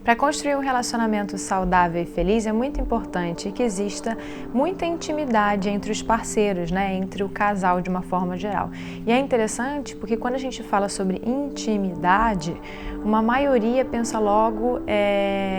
Para construir um relacionamento saudável e feliz é muito importante que exista muita intimidade entre os parceiros, né? Entre o casal de uma forma geral. E é interessante porque quando a gente fala sobre intimidade, uma maioria pensa logo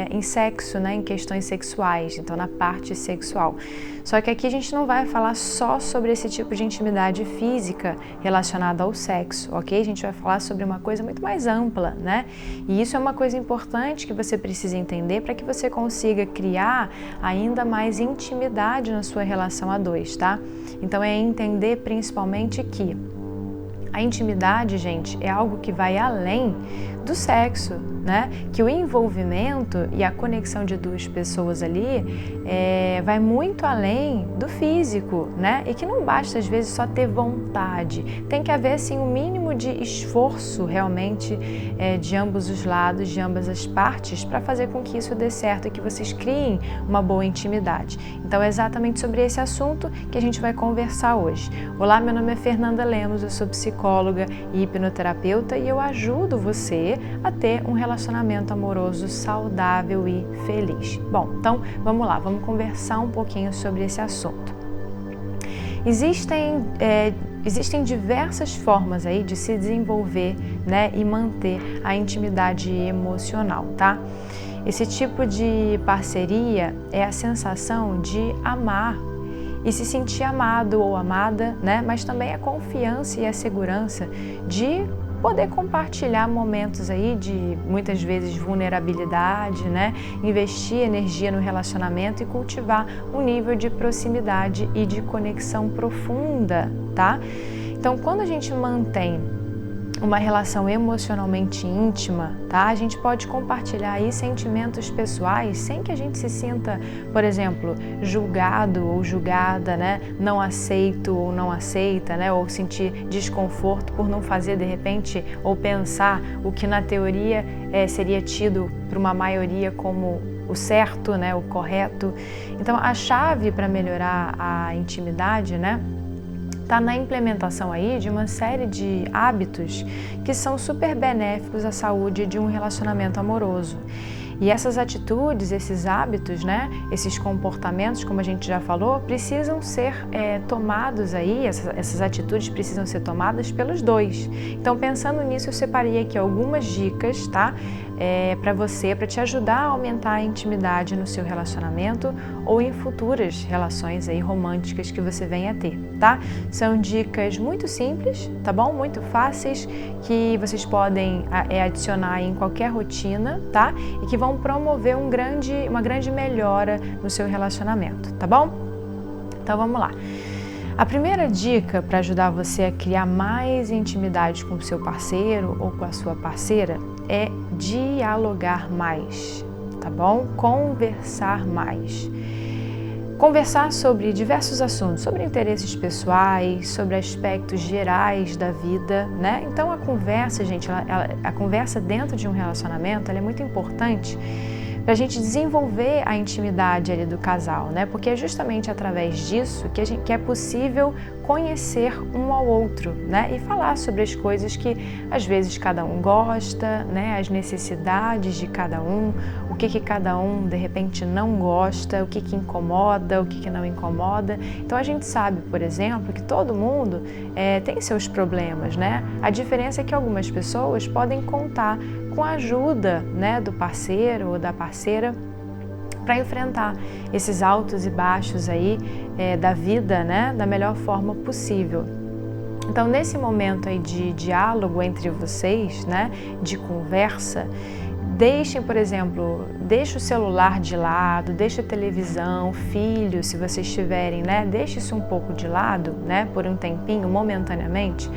em sexo, né? Em questões sexuais, então na parte sexual. Só que aqui a gente não vai falar só sobre esse tipo de intimidade física relacionada ao sexo, ok? A gente vai falar sobre uma coisa muito mais ampla, né? E isso é uma coisa importante que você precisa entender para que você consiga criar ainda mais intimidade na sua relação a dois, tá? Então é entender principalmente que a intimidade, gente, é algo que vai além do sexo, né? Que o envolvimento e a conexão de duas pessoas ali vai muito além do físico, né? E que não basta às vezes só ter vontade, tem que haver assim um mínimo de esforço realmente de ambos os lados, de ambas as partes, para fazer com que isso dê certo e que vocês criem uma boa intimidade. Então é exatamente sobre esse assunto que a gente vai conversar hoje. Olá, meu nome é Fernanda Lemos, eu sou psicóloga e hipnoterapeuta e eu ajudo você a ter um relacionamento amoroso saudável e feliz. Bom, então vamos lá, vamos conversar um pouquinho sobre esse assunto. Existem diversas formas aí de se desenvolver, né, e manter a intimidade emocional, tá? Esse tipo de parceria é a sensação de amar e se sentir amado ou amada, né? Mas também a confiança e a segurança de poder compartilhar momentos aí de muitas vezes vulnerabilidade, né? Investir energia no relacionamento e cultivar um nível de proximidade e de conexão profunda, tá? Então, quando a gente mantém uma relação emocionalmente íntima, tá? A gente pode compartilhar aí sentimentos pessoais sem que a gente se sinta, por exemplo, julgado ou julgada, né? Não aceito ou não aceita, né? Ou sentir desconforto por não fazer de repente ou pensar o que na teoria seria tido por uma maioria como o certo, né? O correto. Então, a chave para melhorar a intimidade, né? Está na implementação aí de uma série de hábitos que são super benéficos à saúde de um relacionamento amoroso. E essas atitudes, esses hábitos, né, esses comportamentos, como a gente já falou, precisam ser tomados aí, essas atitudes precisam ser tomadas pelos dois. Então, pensando nisso, eu separei aqui algumas dicas, tá? Para você, para te ajudar a aumentar a intimidade no seu relacionamento ou em futuras relações aí românticas que você venha a ter, tá? São dicas muito simples, tá bom? Muito fáceis, que vocês podem adicionar em qualquer rotina, tá? E que vão promover uma grande melhora no seu relacionamento, tá bom? Então vamos lá. A primeira dica para ajudar você a criar mais intimidade com o seu parceiro ou com a sua parceira é dialogar mais, tá bom? Conversar mais. Conversar sobre diversos assuntos, sobre interesses pessoais, sobre aspectos gerais da vida, né? Então a conversa, gente, a conversa dentro de um relacionamento, ela é muito importante para a gente desenvolver a intimidade ali do casal, né? Porque é justamente através disso que é possível conhecer um ao outro, né? E falar sobre as coisas que às vezes cada um gosta, né? As necessidades de cada um, o que cada um de repente não gosta, o que incomoda, o que não incomoda. Então a gente sabe, por exemplo, que todo mundo tem seus problemas, né? A diferença é que algumas pessoas podem contar com a ajuda, né, do parceiro ou da parceira para enfrentar esses altos e baixos aí da vida, né, da melhor forma possível. Então, nesse momento aí de diálogo entre vocês, né, de conversa, deixem, por exemplo, deixa o celular de lado, deixa a televisão, filho, se vocês tiverem, né, deixe isso um pouco de lado, né, por um tempinho, momentaneamente,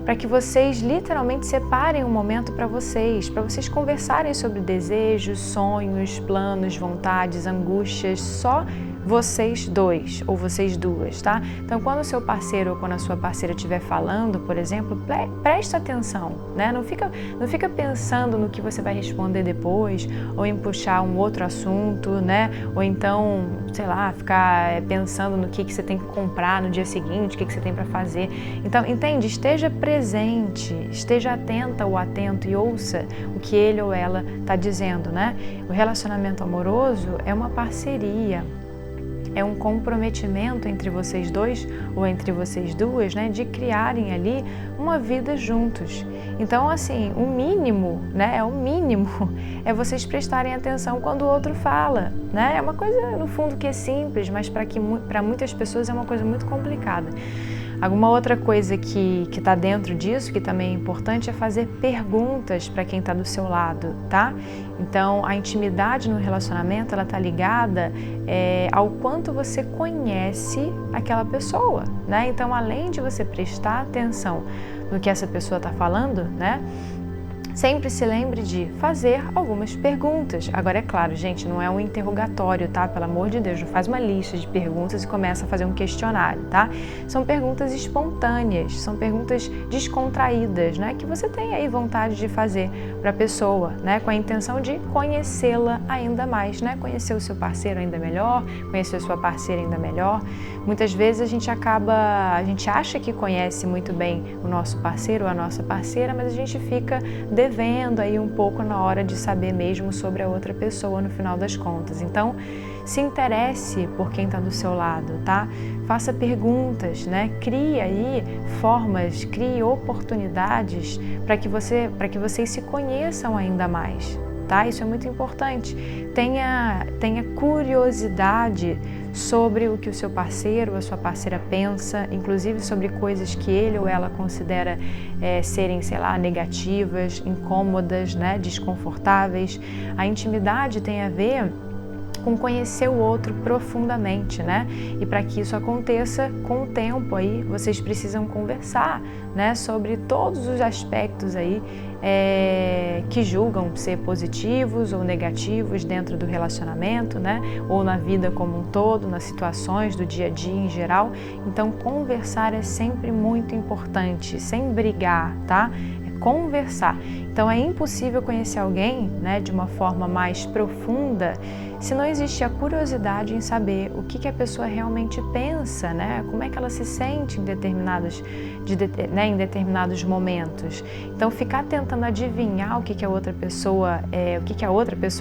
para que vocês literalmente separem um momento para vocês conversarem sobre desejos, sonhos, planos, vontades, angústias, só vocês dois ou vocês duas, tá? Então, quando o seu parceiro ou quando a sua parceira estiver falando, por exemplo, presta atenção, né? Não fica pensando no que você vai responder depois ou em puxar um outro assunto, né? Ou então, sei lá, ficar pensando no que você tem que comprar no dia seguinte, o que você tem para fazer. Então, entende? Esteja presente, esteja atenta ou atento e ouça o que ele ou ela está dizendo, né? O relacionamento amoroso é uma parceria, é um comprometimento entre vocês dois ou entre vocês duas, né, de criarem ali uma vida juntos. Então, assim, o mínimo, né, é vocês prestarem atenção quando o outro fala, né? É uma coisa, no fundo, que é simples, mas para muitas pessoas é uma coisa muito complicada. Alguma outra coisa que está dentro disso, que também é importante, é fazer perguntas para quem está do seu lado, tá? Então, a intimidade no relacionamento, ela está ligada ao quanto você conhece aquela pessoa, né? Então, além de você prestar atenção no que essa pessoa está falando, né? Sempre se lembre de fazer algumas perguntas. Agora, é claro, gente, não é um interrogatório, tá? Pelo amor de Deus, não faz uma lista de perguntas e começa a fazer um questionário, tá? São perguntas espontâneas, são perguntas descontraídas, né? Que você tem aí vontade de fazer para a pessoa, né? Com a intenção de conhecê-la ainda mais, né? Conhecer o seu parceiro ainda melhor, conhecer a sua parceira ainda melhor. Muitas vezes a gente acha que conhece muito bem o nosso parceiro ou a nossa parceira, mas a gente fica devendo aí um pouco na hora de saber mesmo sobre a outra pessoa no final das contas. Então, se interesse por quem está do seu lado, tá? Faça perguntas, né? Crie aí formas, crie oportunidades para que vocês se conheçam ainda mais, tá? Isso é muito importante. Tenha curiosidade sobre o que o seu parceiro ou a sua parceira pensa, inclusive sobre coisas que ele ou ela considera serem, sei lá, negativas, incômodas, né, desconfortáveis. A intimidade tem a ver com conhecer o outro profundamente, né? E para que isso aconteça, com o tempo aí, vocês precisam conversar, né? Sobre todos os aspectos aí que julgam ser positivos ou negativos dentro do relacionamento, né? Ou na vida como um todo, nas situações do dia a dia em geral. Então, conversar é sempre muito importante, sem brigar, tá? Conversar. Então é impossível conhecer alguém, né, de uma forma mais profunda se não existe a curiosidade em saber o que a pessoa realmente pensa, né, como é que ela se sente em determinados momentos. Então ficar tentando adivinhar o que a outra pessoa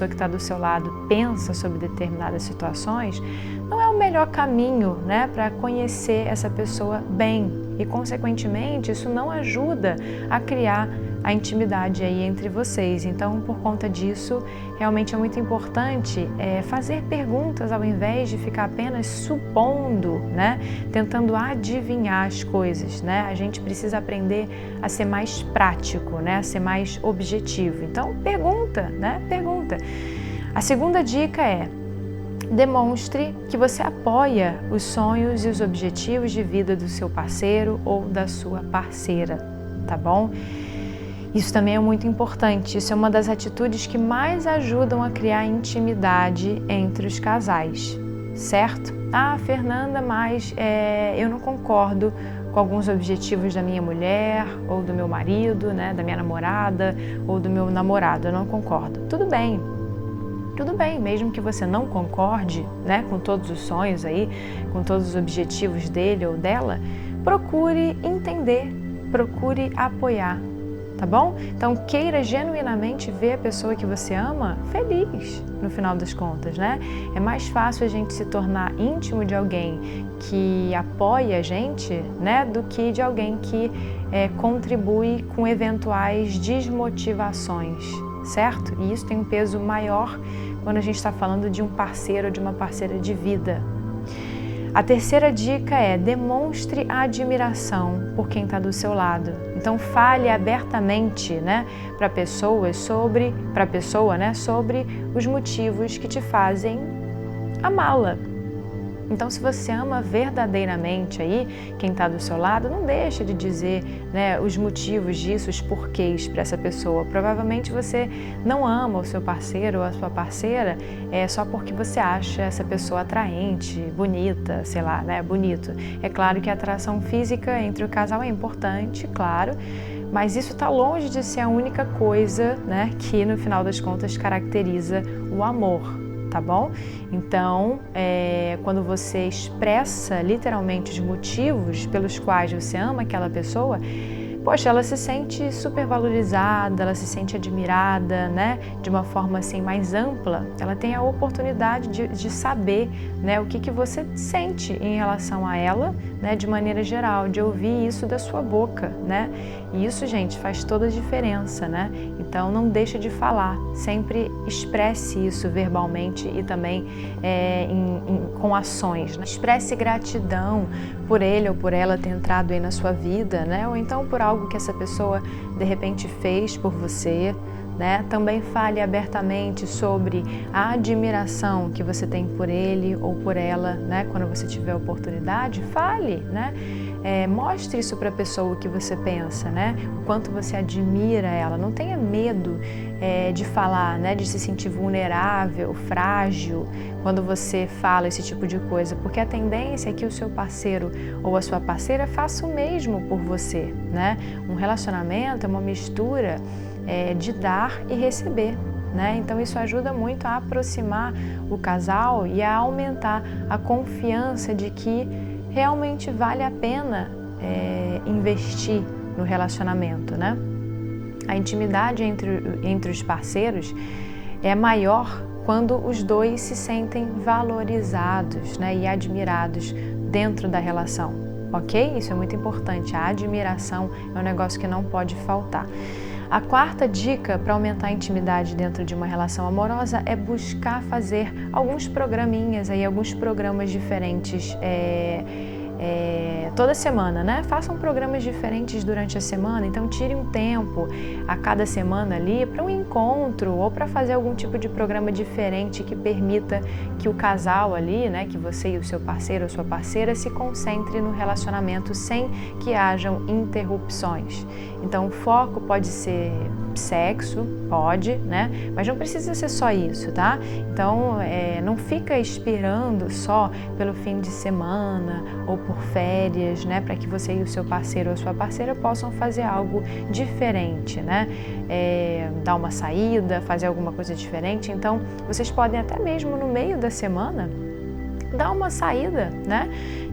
que está do seu lado pensa sobre determinadas situações não é o melhor caminho, né, para conhecer essa pessoa bem. E, consequentemente, isso não ajuda a criar a intimidade aí entre vocês. Então, por conta disso, realmente é muito importante fazer perguntas ao invés de ficar apenas supondo, né? Tentando adivinhar as coisas, né? A gente precisa aprender a ser mais prático, né? A ser mais objetivo. Então, pergunta, né? Pergunta. A segunda dica é: demonstre que você apoia os sonhos e os objetivos de vida do seu parceiro ou da sua parceira, tá bom? Isso também é muito importante, isso é uma das atitudes que mais ajudam a criar intimidade entre os casais, certo? Ah, Fernanda, mas eu não concordo com alguns objetivos da minha mulher ou do meu marido, né, da minha namorada ou do meu namorado, eu não concordo. Tudo bem, mesmo que você não concorde, né, com todos os sonhos aí, com todos os objetivos dele ou dela, procure entender, procure apoiar, tá bom? Então, queira genuinamente ver a pessoa que você ama feliz, no final das contas, né? É mais fácil a gente se tornar íntimo de alguém que apoia a gente, né, do que de alguém que contribui com eventuais desmotivações, certo? E isso tem um peso maior quando a gente está falando de um parceiro ou de uma parceira de vida. A terceira dica é: demonstre admiração por quem está do seu lado. Então fale abertamente, né, para a pessoa sobre os motivos que te fazem amá-la, Então, se você ama verdadeiramente aí quem está do seu lado, não deixa de dizer, né, os motivos disso, os porquês para essa pessoa. Provavelmente você não ama o seu parceiro ou a sua parceira só porque você acha essa pessoa atraente, bonita, sei lá, né, bonito. É claro que a atração física entre o casal é importante, claro, mas isso está longe de ser a única coisa, né, que no final das contas caracteriza o amor. Tá bom? Então, quando você expressa literalmente os motivos pelos quais você ama aquela pessoa, poxa, ela se sente super valorizada, ela se sente admirada, né? De uma forma assim mais ampla, ela tem a oportunidade de saber, né, o que você sente em relação a ela, né, de maneira geral, de ouvir isso da sua boca, né? E isso, gente, faz toda a diferença, né? Então, não deixa de falar, sempre expresse isso verbalmente e também com ações, né? Expresse gratidão por ele ou por ela ter entrado aí na sua vida, né? Ou então por algo que essa pessoa de repente fez por você, né? Também fale abertamente sobre a admiração que você tem por ele ou por ela, né? Quando você tiver a oportunidade, fale, né? Mostre isso para a pessoa o que você pensa, né? O quanto você admira ela. Não tenha medo de falar, né? De se sentir vulnerável, frágil, quando você fala esse tipo de coisa, porque a tendência é que o seu parceiro ou a sua parceira faça o mesmo por você, né? Um relacionamento é uma mistura de dar e receber, né? Então isso ajuda muito a aproximar o casal e a aumentar a confiança de que realmente vale a pena investir no relacionamento, né? A intimidade entre os parceiros é maior quando os dois se sentem valorizados, né, e admirados dentro da relação, ok? Isso é muito importante, a admiração é um negócio que não pode faltar. A quarta dica para aumentar a intimidade dentro de uma relação amorosa é buscar fazer alguns programinhas, alguns programas diferentes toda semana, né? Façam programas diferentes durante a semana, então tire um tempo a cada semana ali para um encontro ou para fazer algum tipo de programa diferente que permita que o casal ali, né, que você e o seu parceiro ou sua parceira se concentre no relacionamento sem que hajam interrupções. Então o foco pode ser sexo, pode, né? Mas não precisa ser só isso, tá? Então não fica esperando só pelo fim de semana ou por férias, né, para que você e o seu parceiro ou a sua parceira possam fazer algo diferente, né, dar uma saída, fazer alguma coisa diferente. Então, vocês podem até mesmo no meio da semana dar uma saída, né,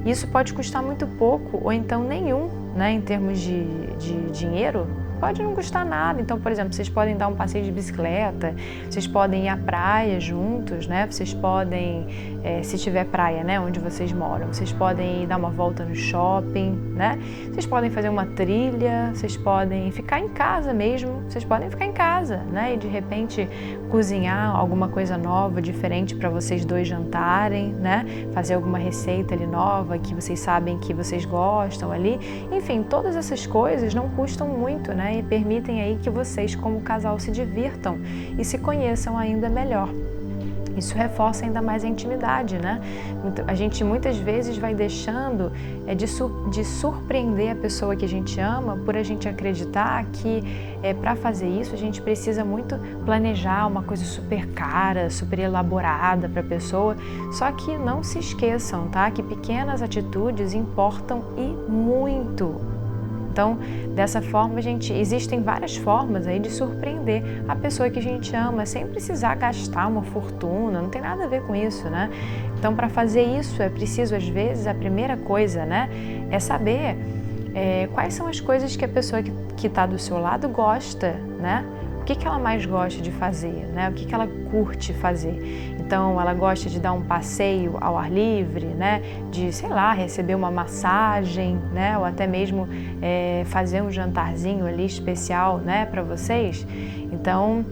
isso pode custar muito pouco ou então nenhum, né, em termos de dinheiro. Pode não custar nada, então, por exemplo, vocês podem dar um passeio de bicicleta, vocês podem ir à praia juntos, né? Vocês podem, se tiver praia, né, onde vocês moram, vocês podem ir dar uma volta no shopping, né? Vocês podem fazer uma trilha, vocês podem ficar em casa mesmo, vocês podem ficar em casa, né? E de repente cozinhar alguma coisa nova, diferente para vocês dois jantarem, né? Fazer alguma receita ali nova que vocês sabem que vocês gostam ali. Enfim, todas essas coisas não custam muito, né? E permitem aí que vocês como casal se divirtam e se conheçam ainda melhor. Isso reforça ainda mais a intimidade, né? A gente muitas vezes vai deixando de surpreender a pessoa que a gente ama por a gente acreditar que para fazer isso a gente precisa muito planejar uma coisa super cara, super elaborada para a pessoa. Só que não se esqueçam, tá? Que pequenas atitudes importam e muito. Então, dessa forma, existem várias formas aí de surpreender a pessoa que a gente ama, sem precisar gastar uma fortuna, não tem nada a ver com isso, né? Então, para fazer isso, é preciso, às vezes, a primeira coisa, né, é saber quais são as coisas que a pessoa que está do seu lado gosta, né? O que ela mais gosta de fazer, né? O que ela curte fazer. Então, ela gosta de dar um passeio ao ar livre, né? De, sei lá, receber uma massagem, né? Ou até mesmo fazer um jantarzinho ali especial, né? Para vocês. Então,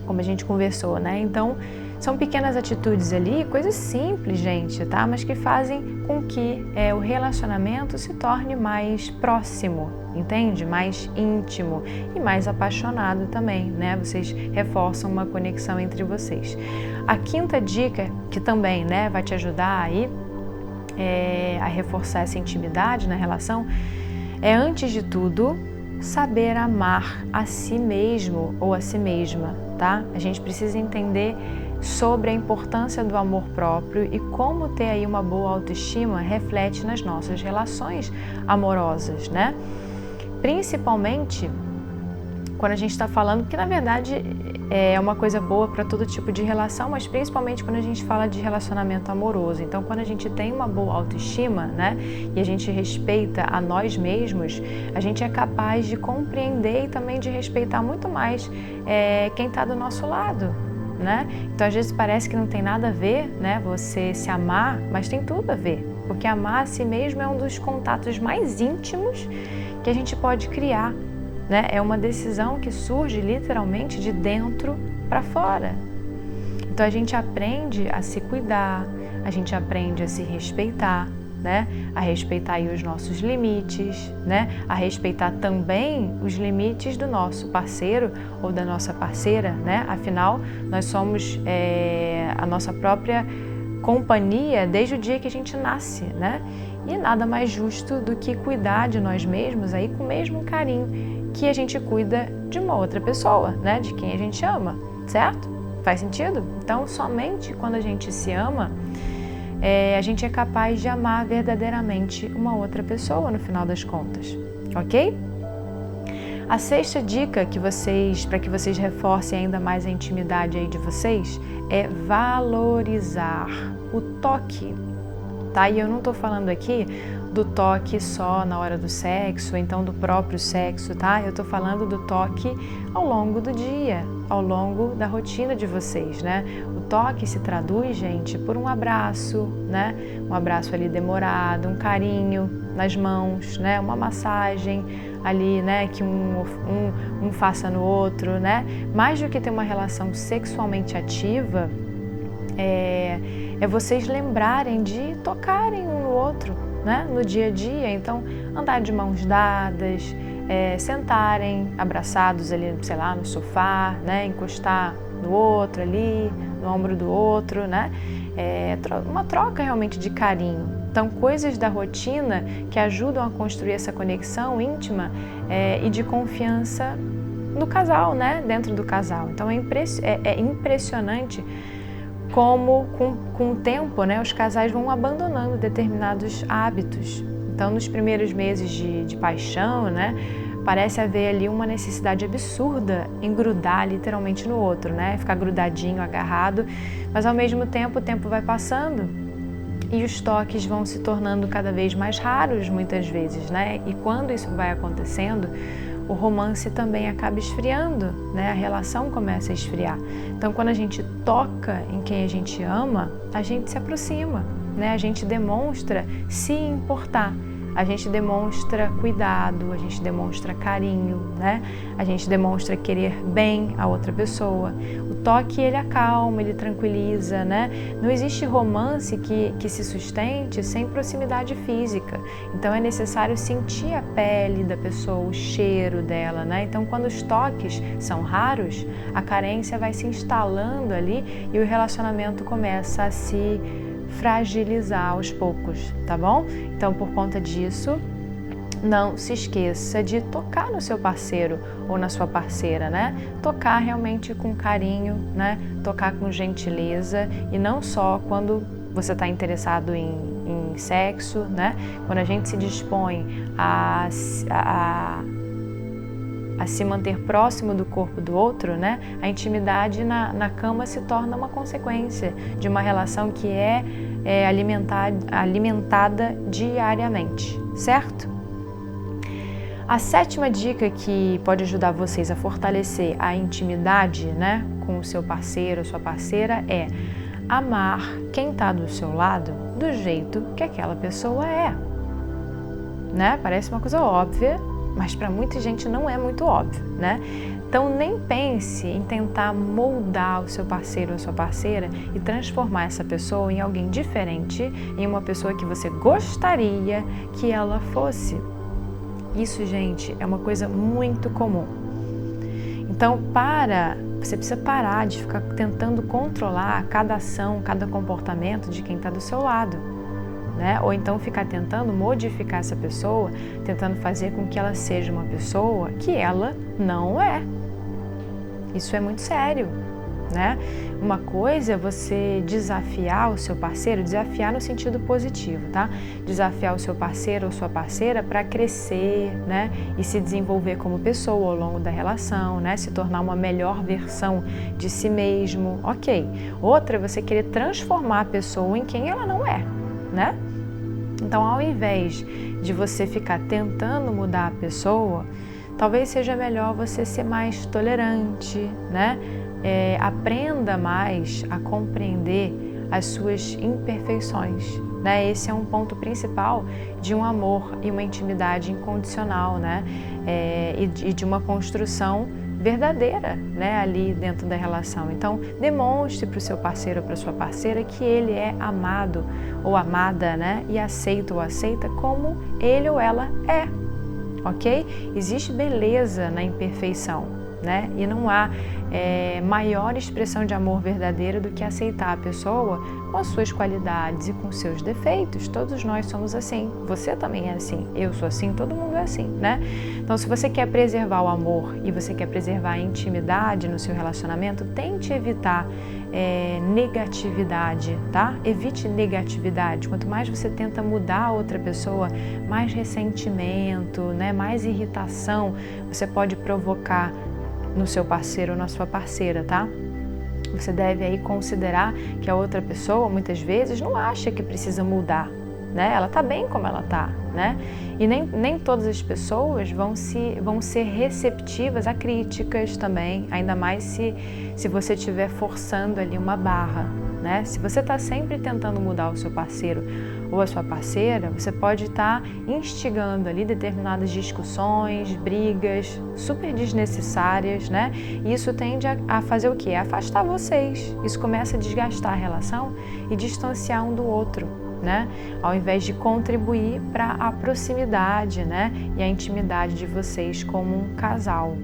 como a gente conversou, né? Então, são pequenas atitudes ali, coisas simples, gente, tá? Mas que fazem com que o relacionamento se torne mais próximo, entende? Mais íntimo e mais apaixonado também, né? Vocês reforçam uma conexão entre vocês. A quinta dica, que também, né, vai te ajudar aí a reforçar essa intimidade na relação é, antes de tudo, saber amar a si mesmo ou a si mesma, tá? A gente precisa entender sobre a importância do amor próprio e como ter aí uma boa autoestima reflete nas nossas relações amorosas, né? Principalmente quando a gente está falando, que na verdade é uma coisa boa para todo tipo de relação, mas principalmente quando a gente fala de relacionamento amoroso. Então, quando a gente tem uma boa autoestima, né, e a gente respeita a nós mesmos, a gente é capaz de compreender e também de respeitar muito mais quem está do nosso lado, né? Então, às vezes parece que não tem nada a ver, né, você se amar, mas tem tudo a ver, porque amar a si mesmo é um dos contatos mais íntimos que a gente pode criar. Né? É uma decisão que surge literalmente de dentro para fora. Então a gente aprende a se cuidar, a gente aprende a se respeitar, né? A respeitar aí os nossos limites, né? A respeitar também os limites do nosso parceiro ou da nossa parceira, né? Afinal, nós somos a nossa própria companhia desde o dia que a gente nasce, né? E nada mais justo do que cuidar de nós mesmos aí com o mesmo carinho que a gente cuida de uma outra pessoa, né? De quem a gente ama, certo? Faz sentido? Então, somente quando a gente se ama, a gente é capaz de amar verdadeiramente uma outra pessoa no final das contas, ok? A sexta dica para que vocês reforcem ainda mais a intimidade aí de vocês é valorizar o toque, tá? E eu não tô falando aqui do toque só na hora do sexo, ou então do próprio sexo, tá? Eu tô falando do toque ao longo do dia, ao longo da rotina de vocês, né? O toque se traduz, gente, por um abraço, né? Um abraço ali demorado, um carinho nas mãos, né? Uma massagem ali, né? Que um faça no outro, né? Mais do que ter uma relação sexualmente ativa, é vocês lembrarem de tocarem um no outro, né? No dia a dia. Então, andar de mãos dadas, sentarem abraçados ali, sei lá, no sofá, né? Encostar no outro ali, no ombro do outro, né? Uma troca realmente de carinho. Então, coisas da rotina que ajudam a construir essa conexão íntima e de confiança no casal, né? Dentro do casal. Então, é impressionante como com o tempo, né, os casais vão abandonando determinados hábitos. Então, nos primeiros meses de paixão, né, parece haver ali uma necessidade absurda em grudar literalmente no outro, né, ficar grudadinho, agarrado, mas ao mesmo tempo o tempo vai passando e os toques vão se tornando cada vez mais raros muitas vezes, né, e quando isso vai acontecendo, o romance também acaba esfriando, né? A relação começa a esfriar. Então, quando a gente toca em quem a gente ama, a gente se aproxima, né? A gente demonstra se importar, a gente demonstra cuidado, a gente demonstra carinho, né? A gente demonstra querer bem a outra pessoa. O toque, ele acalma, ele tranquiliza, né? Não existe romance que se sustente sem proximidade física. Então, é necessário sentir a pele da pessoa, o cheiro dela, né? Então, quando os toques são raros, a carência vai se instalando ali e o relacionamento começa a se fragilizar aos poucos, tá bom? Então, por conta disso, não se esqueça de tocar no seu parceiro ou na sua parceira, né? Tocar realmente com carinho, né? Tocar com gentileza e não só quando você está interessado em sexo, né? Quando a gente se dispõe a se manter próximo do corpo do outro, né? A intimidade na cama se torna uma consequência de uma relação que é alimentada diariamente, certo? A sétima dica que pode ajudar vocês a fortalecer a intimidade, né, com o seu parceiro ou sua parceira é amar quem está do seu lado do jeito que aquela pessoa é, né? Parece uma coisa óbvia, mas para muita gente não é muito óbvio, né? Então nem pense em tentar moldar o seu parceiro ou a sua parceira e transformar essa pessoa em alguém diferente, em uma pessoa que você gostaria que ela fosse. Isso, gente, é uma coisa muito comum. Então, você precisa parar de ficar tentando controlar cada ação, cada comportamento de quem está do seu lado. né? Ou então ficar tentando modificar essa pessoa, tentando fazer com que ela seja uma pessoa que ela não é. Isso é muito sério, né? Uma coisa é você desafiar o seu parceiro, desafiar no sentido positivo, tá? Desafiar o seu parceiro ou sua parceira para crescer, né? E se desenvolver como pessoa ao longo da relação, né? Se tornar uma melhor versão de si mesmo, ok. Outra é você querer transformar a pessoa em quem ela não é, né? Então, ao invés de você ficar tentando mudar a pessoa, talvez seja melhor você ser mais tolerante, né? Aprenda mais a compreender as suas imperfeições, né? Esse é um ponto principal de um amor e uma intimidade incondicional, né? E de uma construção verdadeira, né? Ali dentro da relação. Então, demonstre para o seu parceiro ou para a sua parceira que ele é amado ou amada, né? E aceita ou aceita como ele ou ela é, ok? Existe beleza na imperfeição, né? E não há maior expressão de amor verdadeiro do que aceitar a pessoa com as suas qualidades e com seus defeitos. Todos nós somos assim, você também é assim, eu sou assim, todo mundo é assim, né? Então, se você quer preservar o amor e você quer preservar a intimidade no seu relacionamento, tente evitar negatividade, tá? Evite negatividade. Quanto mais você tenta mudar a outra pessoa, mais ressentimento, né? Mais irritação você pode provocar no seu parceiro ou na sua parceira, tá? Você deve aí considerar que a outra pessoa, muitas vezes, não acha que precisa mudar, né? Ela tá bem como ela tá, né? E nem todas as pessoas vão ser receptivas a críticas também, ainda mais se você estiver forçando ali uma barra, né? Se você está sempre tentando mudar o seu parceiro ou a sua parceira, você pode estar instigando ali determinadas discussões, brigas super desnecessárias, né? E isso tende a fazer o quê? A afastar vocês. Isso começa a desgastar a relação e distanciar um do outro, né? Ao invés de contribuir para a proximidade, né? E a intimidade de vocês como um casal.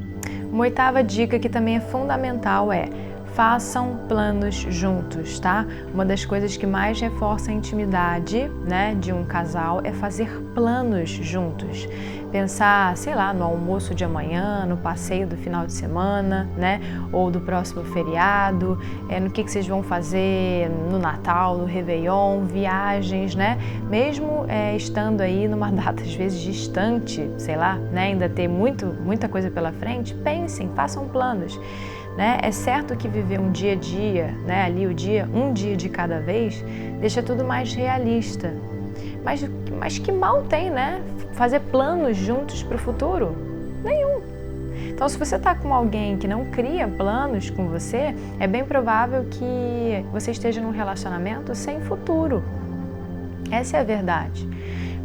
Uma oitava dica que também é fundamental é: façam planos juntos, tá? Uma das coisas que mais reforça a intimidade, né, de um casal é fazer planos juntos. Pensar, sei lá, no almoço de amanhã, no passeio do final de semana, né, ou do próximo feriado, no que vocês vão fazer no Natal, no Réveillon, viagens, né? Mesmo estando aí numa data às vezes distante, sei lá, né, ainda ter muita coisa pela frente, pensem, façam planos. Né? É certo que viver um dia a dia, né, ali um dia de cada vez, deixa tudo mais realista. Mas que mal tem, né? Fazer planos juntos para o futuro? Nenhum. Então, se você está com alguém que não cria planos com você, é bem provável que você esteja num relacionamento sem futuro. Essa é a verdade.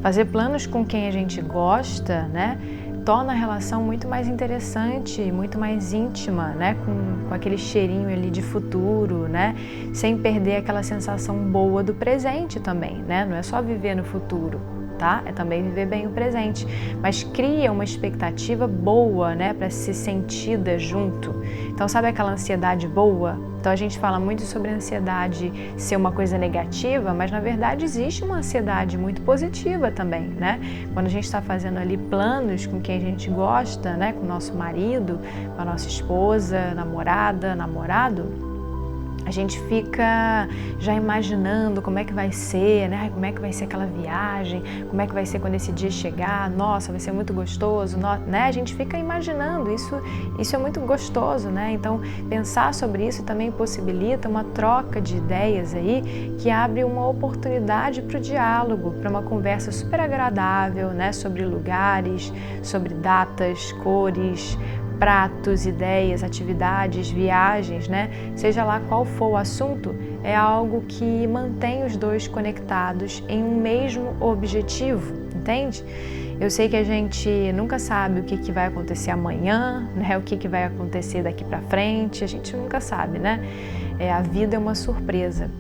Fazer planos com quem a gente gosta, né, torna a relação muito mais interessante, muito mais íntima, né? Com aquele cheirinho ali de futuro, né? Sem perder aquela sensação boa do presente também, né? Não é só viver no futuro, tá? É também viver bem o presente, mas cria uma expectativa boa, né? Para se sentida junto. Então, sabe aquela ansiedade boa? Então, a gente fala muito sobre a ansiedade ser uma coisa negativa, mas na verdade existe uma ansiedade muito positiva também, né? Quando a gente está fazendo ali planos com quem a gente gosta, né? Com o nosso marido, com a nossa esposa, namorada, namorado, a gente fica já imaginando como é que vai ser, né? Como é que vai ser aquela viagem, como é que vai ser quando esse dia chegar, nossa, vai ser muito gostoso, né? A gente fica imaginando, isso é muito gostoso, né? Então, pensar sobre isso também possibilita uma troca de ideias aí, que abre uma oportunidade para o diálogo, para uma conversa super agradável, né? Sobre lugares, sobre datas, cores, pratos, ideias, atividades, viagens, né? Seja lá qual for o assunto, é algo que mantém os dois conectados em um mesmo objetivo, entende? Eu sei que a gente nunca sabe o que vai acontecer amanhã, né? O que vai acontecer daqui para frente, a gente nunca sabe, né? A vida é uma surpresa.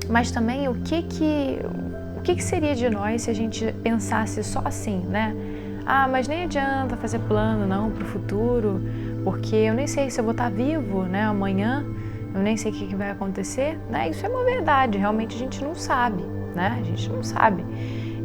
Mas também o que seria de nós se a gente pensasse só assim, né? Ah, mas nem adianta fazer plano não para o futuro, porque eu nem sei se eu vou estar vivo, né, amanhã, eu nem sei o que vai acontecer, né? Isso é uma verdade, realmente a gente não sabe. né? A gente não sabe.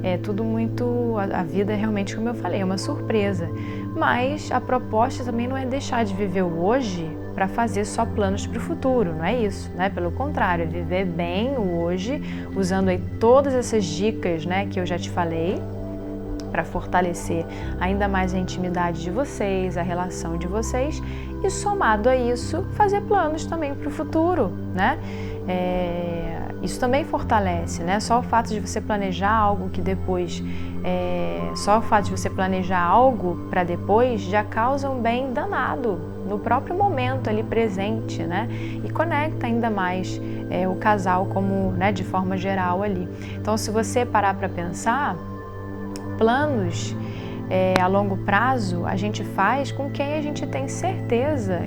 É tudo muito, a vida é realmente, como eu falei, é uma surpresa. Mas a proposta também não é deixar de viver o hoje para fazer só planos para o futuro, não é isso, né? Pelo contrário, é viver bem o hoje, usando aí todas essas dicas, né, que eu já te falei, para fortalecer ainda mais a intimidade de vocês, a relação de vocês, e somado a isso, fazer planos também para o futuro, né? Isso também fortalece, né? Só o fato de você planejar algo que depois, só o fato de você planejar algo para depois já causa um bem danado no próprio momento ali presente, né? E conecta ainda mais o casal como, né, de forma geral ali. Então, se você parar para pensar, planos a longo prazo a gente faz com quem a gente tem certeza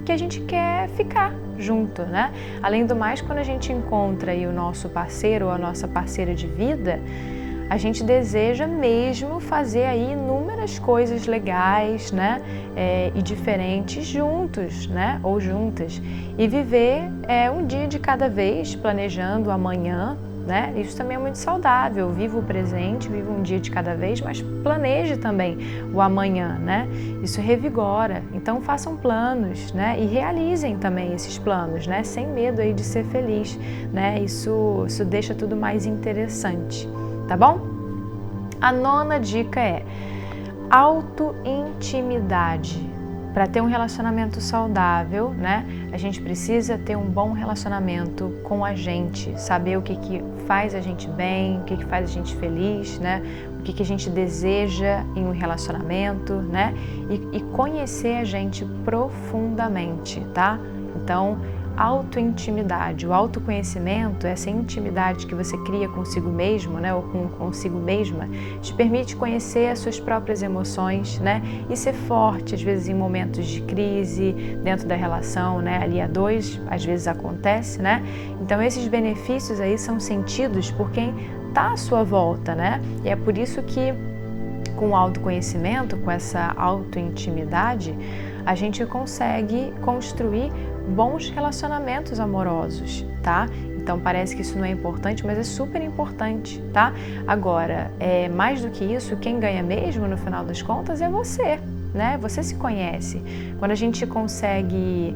que a gente quer ficar junto, né? Além do mais, quando a gente encontra aí o nosso parceiro ou a nossa parceira de vida, a gente deseja mesmo fazer aí inúmeras coisas legais, né? E diferentes juntos, né? Ou juntas. E viver um dia de cada vez, planejando o amanhã, né? Isso também é muito saudável. Viva o presente, viva um dia de cada vez, mas planeje também o amanhã, né? Isso revigora. Então façam planos, né? E realizem também esses planos, né? Sem medo aí de ser feliz, né? Isso deixa tudo mais interessante, tá bom? A 9ª dica é autointimidade. Para ter um relacionamento saudável, né, a gente precisa ter um bom relacionamento com a gente, saber o que faz a gente bem, o que faz a gente feliz, né, o que a gente deseja em um relacionamento, né, e conhecer a gente profundamente, tá? Então, autointimidade, o autoconhecimento, essa intimidade que você cria consigo mesmo, né, ou consigo mesma, te permite conhecer as suas próprias emoções, né, e ser forte, às vezes em momentos de crise, dentro da relação, né, ali a dois, às vezes acontece, né, então esses benefícios aí são sentidos por quem está à sua volta, né, e é por isso que com o autoconhecimento, com essa autointimidade, a gente consegue construir bons relacionamentos amorosos, tá? Então parece que isso não é importante, mas é super importante, tá? Agora, mais do que isso, quem ganha mesmo no final das contas é você, né? Você se conhece. Quando a gente consegue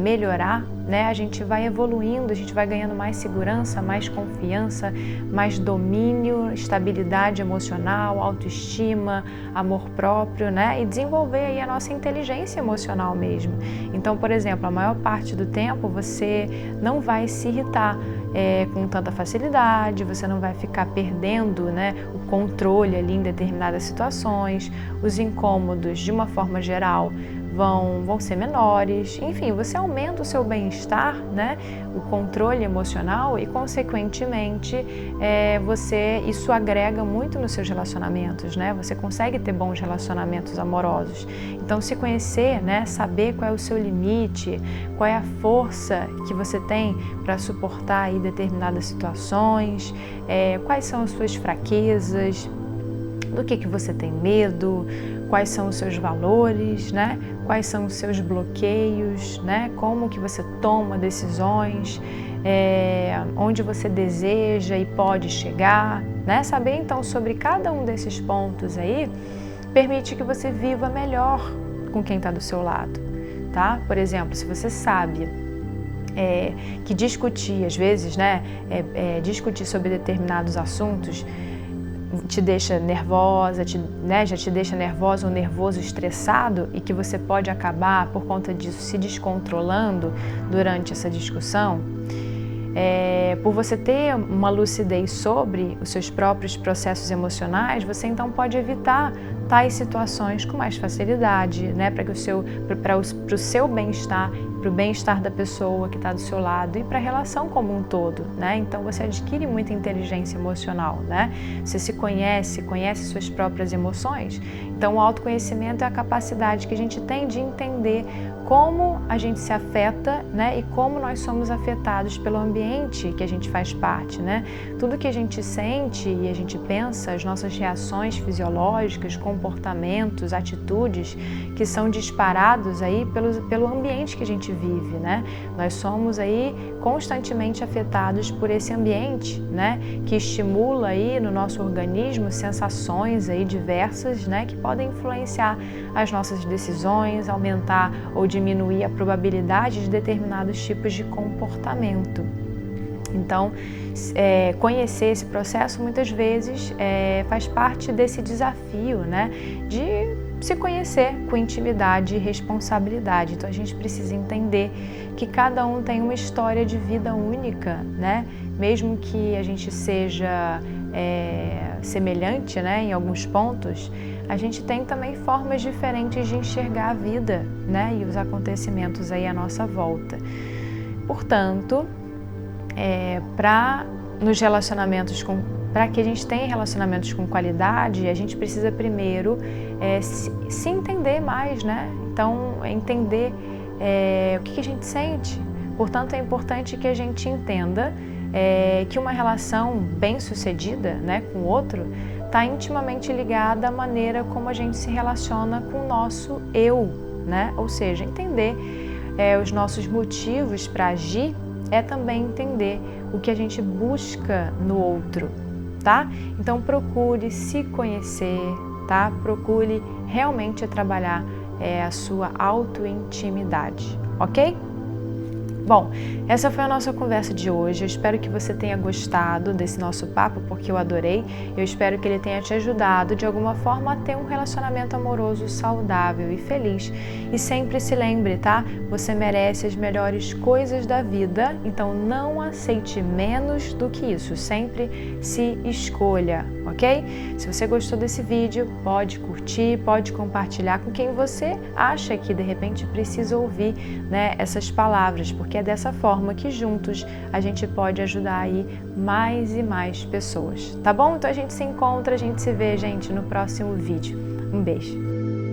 melhorar, né? A gente vai evoluindo, a gente vai ganhando mais segurança, mais confiança, mais domínio, estabilidade emocional, autoestima, amor próprio, né? E desenvolver aí a nossa inteligência emocional mesmo. Então, por exemplo, a maior parte do tempo você não vai se irritar com tanta facilidade, você não vai ficar perdendo, né, o controle ali em determinadas situações, os incômodos de uma forma geral vão ser menores, enfim, você aumenta o seu bem-estar, né, o controle emocional e, consequentemente, isso agrega muito nos seus relacionamentos, né, você consegue ter bons relacionamentos amorosos. Então, se conhecer, né, saber qual é o seu limite, qual é a força que você tem para suportar aí determinadas situações, quais são as suas fraquezas, do que você tem medo, quais são os seus valores, né? Quais são os seus bloqueios, né? Como que você toma decisões, onde você deseja e pode chegar, né? Saber então sobre cada um desses pontos aí permite que você viva melhor com quem está do seu lado, tá? Por exemplo, se você sabe que discutir, às vezes, né? Discutir sobre determinados assuntos te deixa nervosa, já te deixa nervosa ou nervoso, estressado, e que você pode acabar, por conta disso, se descontrolando durante essa discussão, por você ter uma lucidez sobre os seus próprios processos emocionais, você então pode evitar tais situações com mais facilidade, né, para o seu bem-estar, para o bem-estar da pessoa que está do seu lado e para a relação como um todo, né? Então você adquire muita inteligência emocional, né? Você se conhece suas próprias emoções. Então o autoconhecimento é a capacidade que a gente tem de entender como a gente se afeta, né, e como nós somos afetados pelo ambiente que a gente faz parte, né? Tudo que a gente sente e a gente pensa, as nossas reações fisiológicas, comportamentos, atitudes que são disparados aí pelo ambiente que a gente vive, né? Nós somos aí constantemente afetados por esse ambiente, né, que estimula aí no nosso organismo sensações aí diversas, né, que podem influenciar as nossas decisões, aumentar ou diminuir a probabilidade de determinados tipos de comportamento. Então, conhecer esse processo muitas vezes faz parte desse desafio, né, de se conhecer com intimidade e responsabilidade. Então, a gente precisa entender que cada um tem uma história de vida única, né? Mesmo que a gente seja semelhante, né, em alguns pontos, a gente tem também formas diferentes de enxergar a vida, né, e os acontecimentos aí à nossa volta. Portanto, para que a gente tenha relacionamentos com qualidade, a gente precisa primeiro se entender mais, né? Então, entender o que a gente sente. Portanto, é importante que a gente entenda que uma relação bem-sucedida, né, com o outro está intimamente ligada à maneira como a gente se relaciona com o nosso eu, né? Ou seja, entender os nossos motivos para agir é também entender o que a gente busca no outro, tá? Então procure se conhecer, tá? Procure realmente trabalhar a sua autointimidade, ok? Bom, essa foi a nossa conversa de hoje. Eu espero que você tenha gostado desse nosso papo, porque eu adorei. Eu espero que ele tenha te ajudado de alguma forma a ter um relacionamento amoroso saudável e feliz. E sempre se lembre, tá? Você merece as melhores coisas da vida, então não aceite menos do que isso. Sempre se escolha, ok? Se você gostou desse vídeo, pode curtir, pode compartilhar com quem você acha que de repente precisa ouvir, né, essas palavras, porque é dessa forma que juntos a gente pode ajudar aí mais e mais pessoas, tá bom? Então a gente se encontra, a gente se vê, gente, no próximo vídeo. Um beijo!